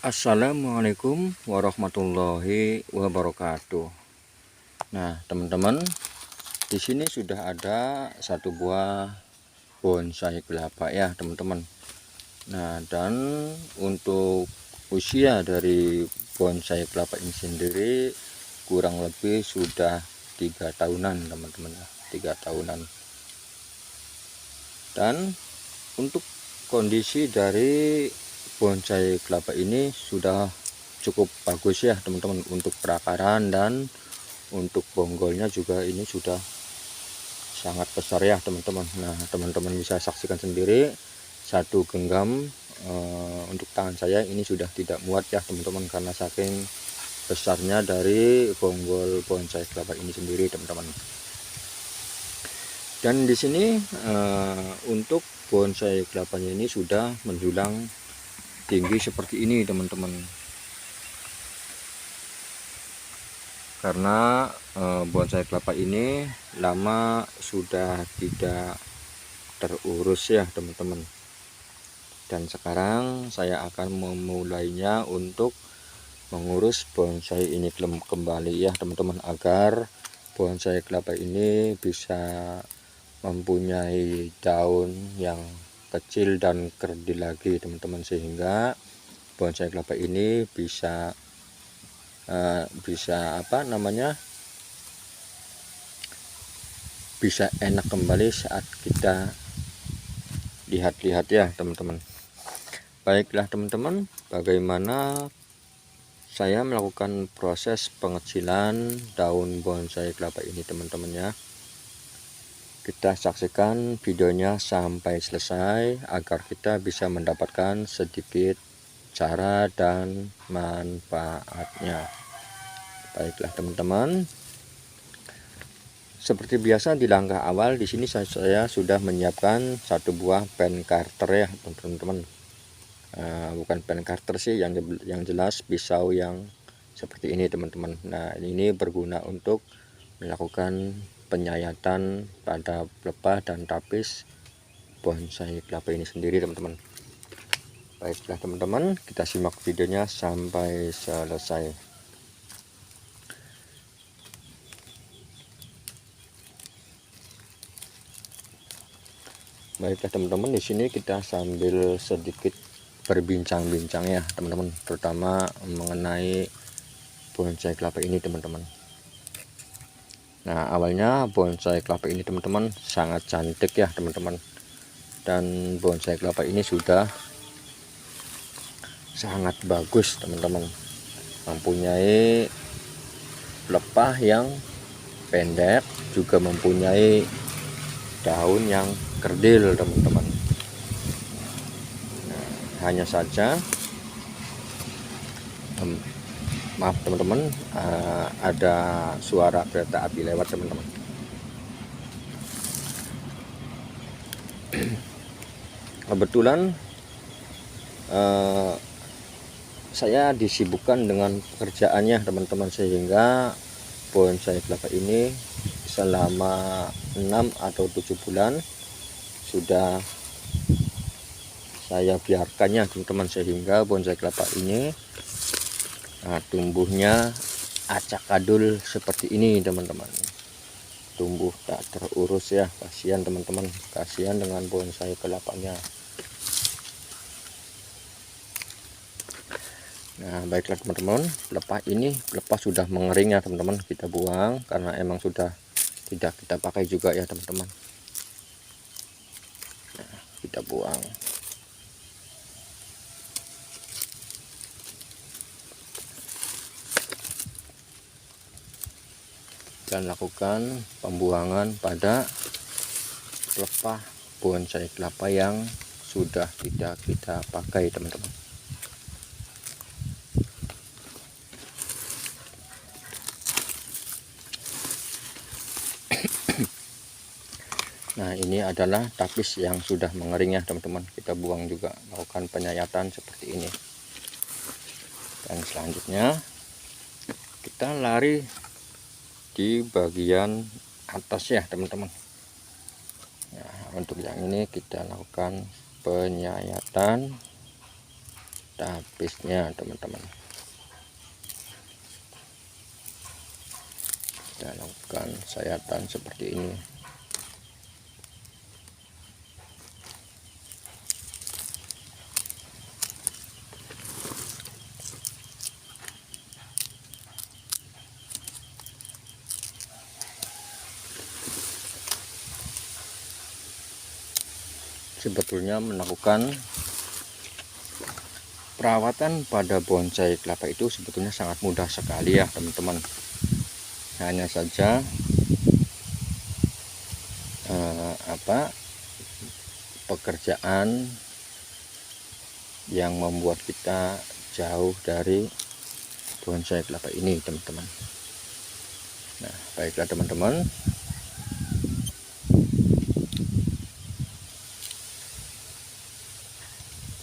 Assalamualaikum warahmatullahi wabarakatuh. Nah, teman-teman, di sini sudah ada satu buah bonsai kelapa ya, teman-teman. Nah, dan untuk usia dari bonsai kelapa ini sendiri kurang lebih sudah 3 tahunan, teman-teman. 3 tahunan. Dan untuk kondisi dari bonsai kelapa ini sudah cukup bagus ya, teman-teman, untuk perakaran, dan untuk bonggolnya juga ini sudah sangat besar ya, teman-teman. Nah, teman-teman bisa saksikan sendiri satu genggam untuk tangan saya ini sudah tidak muat ya, teman-teman, karena saking besarnya dari bonggol bonsai kelapa ini sendiri, teman-teman. Dan di sini untuk bonsai kelapanya ini sudah menjulang tinggi seperti ini, teman-teman, karena bonsai kelapa ini lama sudah tidak terurus ya, teman-teman. Dan sekarang saya akan memulainya untuk mengurus bonsai ini kembali ya, teman-teman, agar bonsai kelapa ini bisa mempunyai daun yang kecil dan kerdil lagi, teman-teman, sehingga bonsai kelapa ini bisa bisa enak kembali saat kita lihat-lihat ya, teman-teman. Baiklah, teman-teman, bagaimana saya melakukan proses pengecilan daun bonsai kelapa ini, teman-teman ya. Kita saksikan videonya sampai selesai agar kita bisa mendapatkan sedikit cara dan manfaatnya. Baiklah, teman-teman, seperti biasa di langkah awal di sini saya sudah menyiapkan satu buah pen karter ya, teman-teman. Bukan pen karter sih, yang jelas pisau yang seperti ini, teman-teman. Nah, ini berguna untuk melakukan penyayatan pada pelepah dan tapis bonsai kelapa ini sendiri, teman-teman. Baiklah, teman-teman, kita simak videonya sampai selesai. Baiklah, teman-teman, di sini kita sambil sedikit berbincang-bincang ya, teman-teman, terutama mengenai bonsai kelapa ini, teman-teman. Nah, awalnya bonsai kelapa ini, teman-teman, sangat cantik ya, teman-teman. Dan bonsai kelapa ini sudah sangat bagus, teman-teman, mempunyai pelepah yang pendek, juga mempunyai daun yang kerdil, teman-teman. Nah, hanya saja maaf, teman-teman, ada suara kereta api lewat, teman-teman. Kebetulan saya disibukkan dengan pekerjaannya, teman-teman, sehingga bonsai kelapa ini selama 6 atau 7 bulan sudah saya biarkannya, teman-teman, sehingga bonsai kelapa ini tumbuhnya acak-adul seperti ini, teman-teman. Tumbuh tak terurus ya, kasihan, teman-teman, kasihan dengan bonsai kelapanya. Nah, baiklah, teman-teman, pelepah sudah mengering ya, teman-teman. Kita buang karena emang sudah tidak kita pakai juga ya, teman-teman. Nah, kita buang. Dan lakukan pembuangan pada pelepah bonsai kelapa yang sudah tidak kita pakai, teman-teman. Nah, ini adalah tapis yang sudah mengering ya, teman-teman. Kita buang juga, lakukan penyayatan seperti ini. Dan selanjutnya kita lari di bagian atas ya, teman-teman. Nah, untuk yang ini kita lakukan penyayatan tapisnya teman-teman. Kita lakukan sayatan seperti ini. Sebetulnya melakukan perawatan pada bonsai kelapa itu sebetulnya sangat mudah sekali ya teman-teman. Hanya saja pekerjaan yang membuat kita jauh dari bonsai kelapa ini teman-teman. Nah, baiklah teman-teman,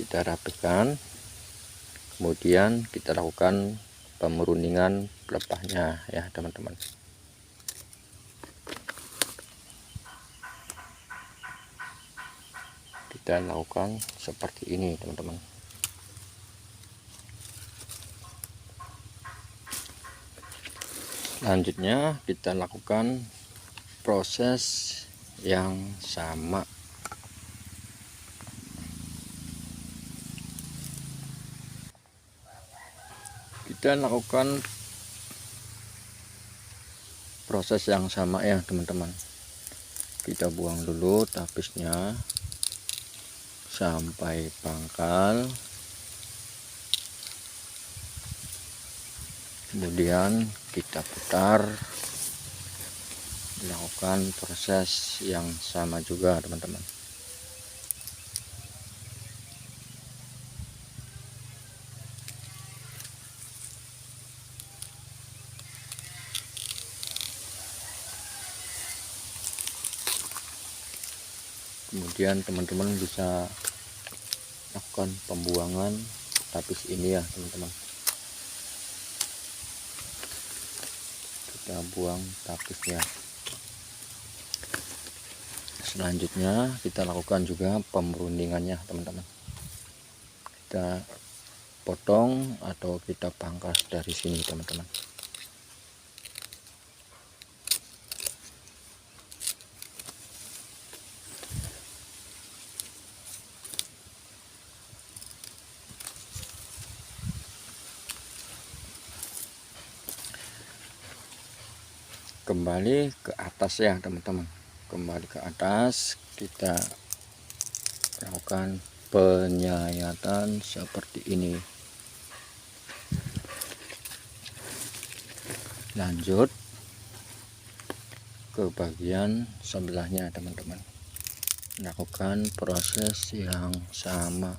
kita rapikan, kemudian kita lakukan pemurundingan pelepahnya ya teman-teman. Kita lakukan seperti ini teman-teman. Selanjutnya kita lakukan proses yang sama. Kita lakukan proses yang sama ya teman-teman. Kita buang dulu tapisnya sampai pangkal, kemudian kita putar, dilakukan proses yang sama juga teman-teman. Kemudian teman-teman bisa lakukan pembuangan tapis ini ya teman-teman. Kita buang tapisnya. Selanjutnya kita lakukan juga pemrundingannya teman-teman. Kita potong atau kita pangkas dari sini teman-teman. Kembali ke atas ya teman-teman, kembali ke atas, kita lakukan penyayatan seperti ini. Lanjut ke bagian sebelahnya teman-teman, lakukan proses yang sama.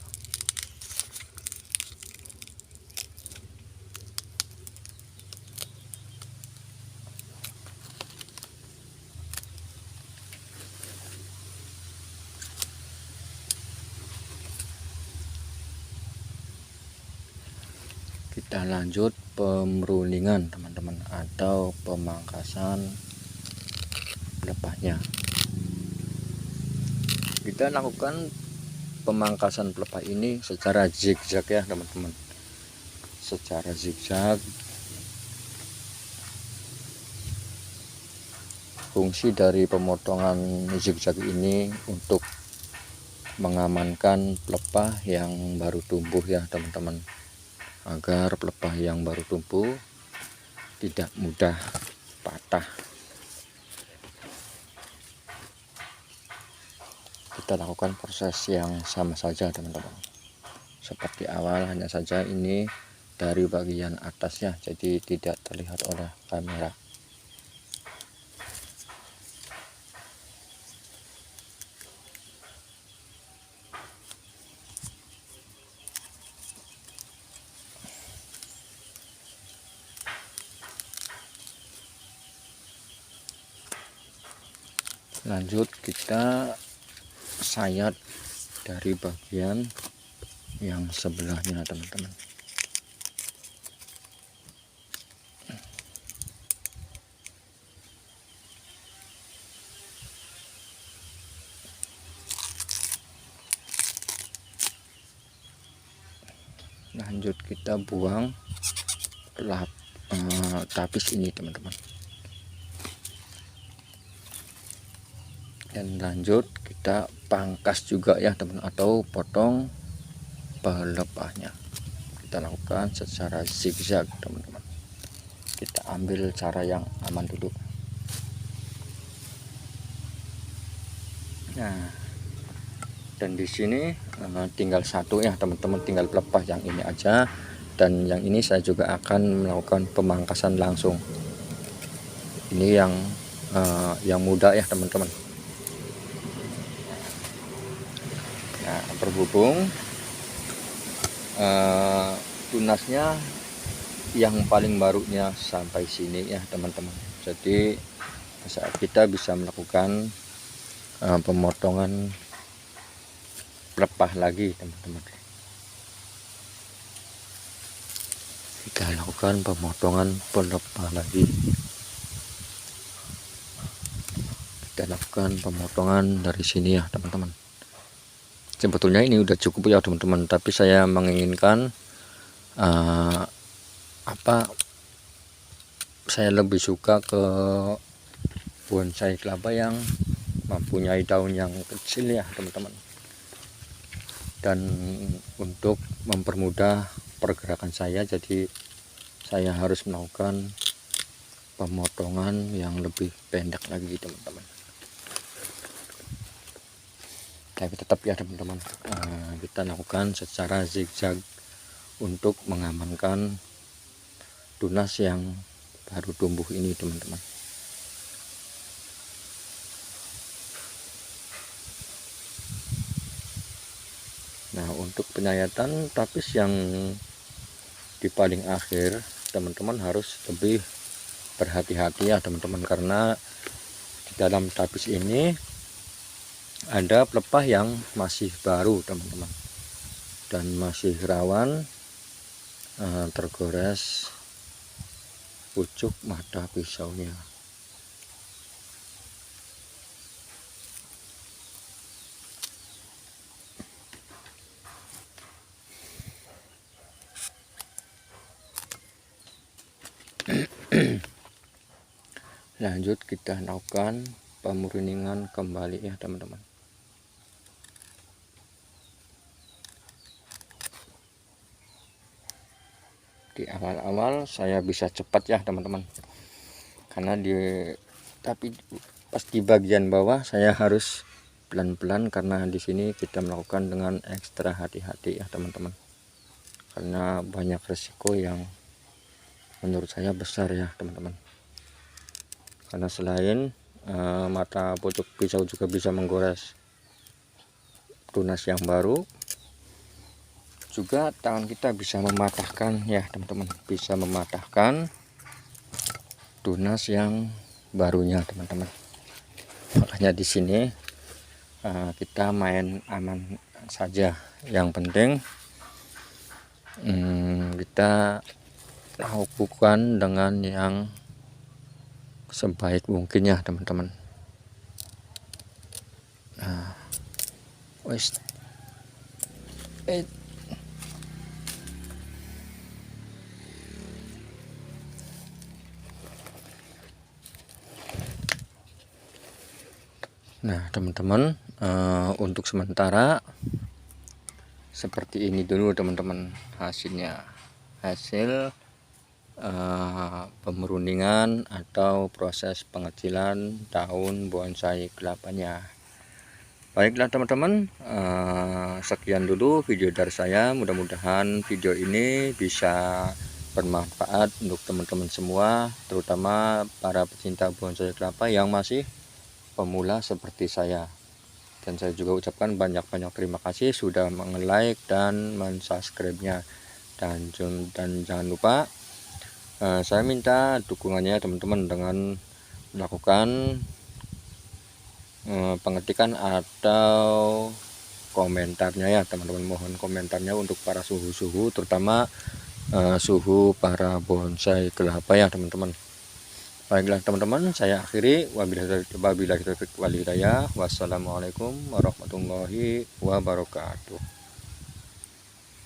Kita lanjut pemrundingan teman-teman, atau pemangkasan pelepahnya. Kita lakukan pemangkasan pelepah ini secara zigzag ya teman-teman, secara zigzag. Fungsi dari pemotongan zigzag ini untuk mengamankan pelepah yang baru tumbuh ya teman-teman, agar pelepah yang baru tumbuh tidak mudah patah. Kita lakukan proses yang sama saja teman-teman, seperti awal, hanya saja ini dari bagian atasnya, jadi tidak terlihat oleh kamera. Lanjut kita sayat dari bagian yang sebelahnya teman-teman. Lanjut kita buang tapis ini teman-teman, dan lanjut kita pangkas juga ya teman, atau potong pelepahnya. Kita lakukan secara zigzag teman-teman. Kita ambil cara yang aman dulu. Nah, dan di sini tinggal satu ya teman-teman, tinggal pelepah yang ini aja, dan yang ini saya juga akan melakukan pemangkasan langsung. Ini yang mudah ya teman-teman. Nah, berhubung tunasnya yang paling barunya sampai sini ya teman-teman, jadi saat kita bisa melakukan pemotongan pelepah lagi teman-teman. Kita lakukan pemotongan pelepah lagi, kita lakukan pemotongan dari sini ya teman-teman. Sebetulnya ini udah cukup ya teman-teman, tapi saya menginginkan saya lebih suka ke bonsai kelapa yang mempunyai daun yang kecil ya teman-teman, dan untuk mempermudah pergerakan saya, jadi saya harus melakukan pemotongan yang lebih pendek lagi teman-teman. Tapi tetap ya teman-teman, kita lakukan secara zigzag untuk mengamankan tunas yang baru tumbuh ini teman-teman. Nah, untuk penyayatan tapis yang di paling akhir, teman-teman harus lebih berhati-hati ya teman-teman, karena di dalam tapis ini ada pelepah yang masih baru teman-teman, dan masih rawan tergores pucuk mata pisaunya. Lanjut kita lakukan pemurningan kembali ya teman-teman. Di awal-awal saya bisa cepat ya teman-teman, karena tapi pas di bagian bawah saya harus pelan-pelan, karena di sini kita melakukan dengan ekstra hati-hati ya teman-teman, karena banyak resiko yang menurut saya besar ya teman-teman. Karena selain mata pucuk pisau juga bisa menggores tunas yang baru, juga tangan kita bisa mematahkan ya teman-teman, bisa mematahkan tunas yang barunya teman-teman. Makanya di sini kita main aman saja, yang penting kita lakukan dengan yang sebaik mungkin ya teman-teman. Nah, nah teman-teman, untuk sementara seperti ini dulu teman-teman hasilnya, hasil pemurningan atau proses pengecilan daun bonsai kelapanya. Baiklah teman-teman, sekian dulu video dari saya. Mudah-mudahan video ini bisa bermanfaat untuk teman-teman semua, terutama para pecinta bonsai kelapa yang masih pemula seperti saya. Dan saya juga ucapkan banyak-banyak terima kasih sudah like dan subscribe-nya, dan jangan lupa saya minta dukungannya teman-teman dengan melakukan pengetikan atau komentarnya ya teman-teman. Mohon komentarnya untuk para suhu-suhu, terutama suhu para bonsai kelapa ya teman-teman. Baiklah teman-teman, saya akhiri. Wabillahi taufiq wal hidayah. Wassalamualaikum warahmatullahi wabarakatuh.